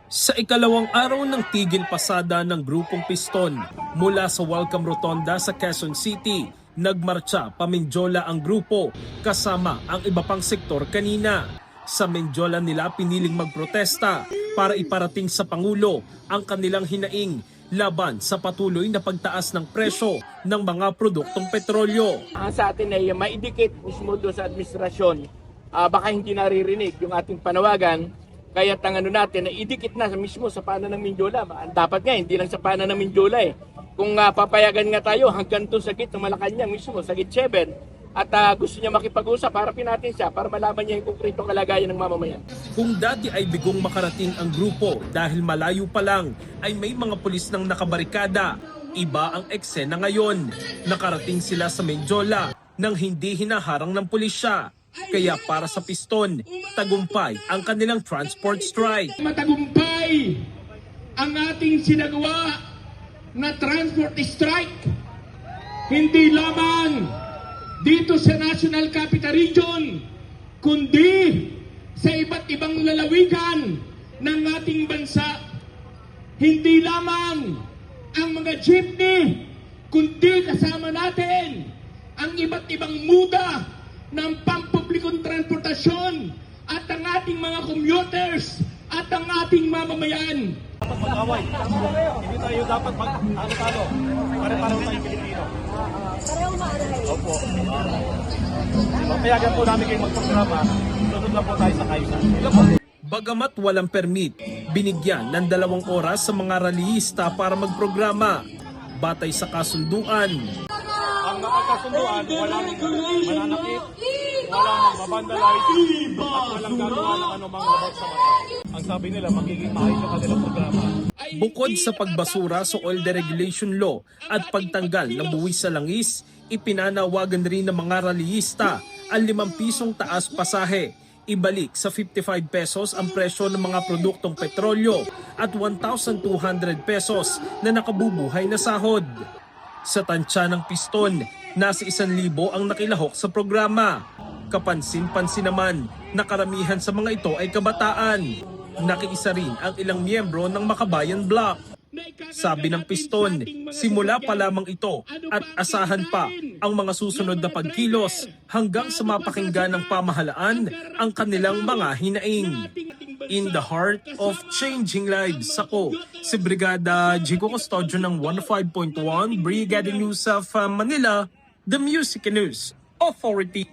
Sa ikalawang araw ng tigil pasada ng grupong Piston mula sa Welcome Rotonda sa Quezon City, nagmarcha pa Mendiola ang grupo kasama ang iba pang sektor kanina. Sa Mendiola nila piniling magprotesta para iparating sa Pangulo ang kanilang hinaing laban sa patuloy na pagtaas ng presyo ng mga produktong petrolyo. Ang sa atin ay maidikit mismo doon sa administrasyon. Baka hindi naririnig yung ating panawagan. Kaya ang natin na idikit na mismo sa paanan ng Mendiola. Dapat nga, hindi lang sa paanan ng Mendiola eh. Kung papayagan nga tayo hanggang doon sa gate ng Malacanang mismo, sa gate 7, at gusto niya makipag-usap, harapin natin siya para malaman niya yung konkretong kalagayan ng mamamayan. Kung dati ay bigong makarating ang grupo dahil malayo pa lang ay may mga pulis nang nakabarikada, iba ang eksena ngayon. Nakarating sila sa Mendiola nang hindi hinaharang ng pulisya. Kaya para sa Piston, tagumpay ang kanilang transport strike. Matagumpay ang ating sinagawa na transport strike. Hindi lamang dito sa National Capital Region, kundi sa iba't ibang lalawigan ng ating bansa. Hindi lamang ang mga jeepney, kundi kasama natin ang iba't ibang muda ng pampublikong transportasyon at ang ating mga commuters at ang ating mamamayan. Dapat mag-away. Hindi tayo dapat mag-ano-talo. Pare-pareho tayong Pilipino. Opo. Papayagan po namin kayong magprograma. Sunod lang po tayo sa kaisa. Bagamat walang permit, binigyan ng 2 oras sa mga rallyista para magprograma. Batay sa kasunduan, Ang napagkasunduan, walang mananakit, walang mabandalize, at walang gagawa ng anumang labag sa mata. Ang sabi nila, magiging maayos ang kanilang programa. bukod sa pagbasura sa oil deregulation law at pagtanggal ng buwis sa langis, ipinanawagan rin ng mga rallyista ang 5 pisong taas pasahe. Ibalik sa 55 pesos ang presyo ng mga produktong petrolyo at 1,200 pesos na nakabubuhay na sahod. Sa tansya ng Piston, nasa 1,000 ang nakilahok sa programa. Kapansin-pansin naman na karamihan sa mga ito ay kabataan. Nakiisa rin ang ilang miyembro ng Makabayan Bloc. Sabi ng Piston, simula pa lamang ito at asahan pa ang mga susunod na pagkilos hanggang sa mapakinggan ng pamahalaan ang kanilang mga hinaing. In the heart of changing lives, ako si Brigada Jigo Custodio ng 105.1 Brigada News of Manila, the Music News Authority.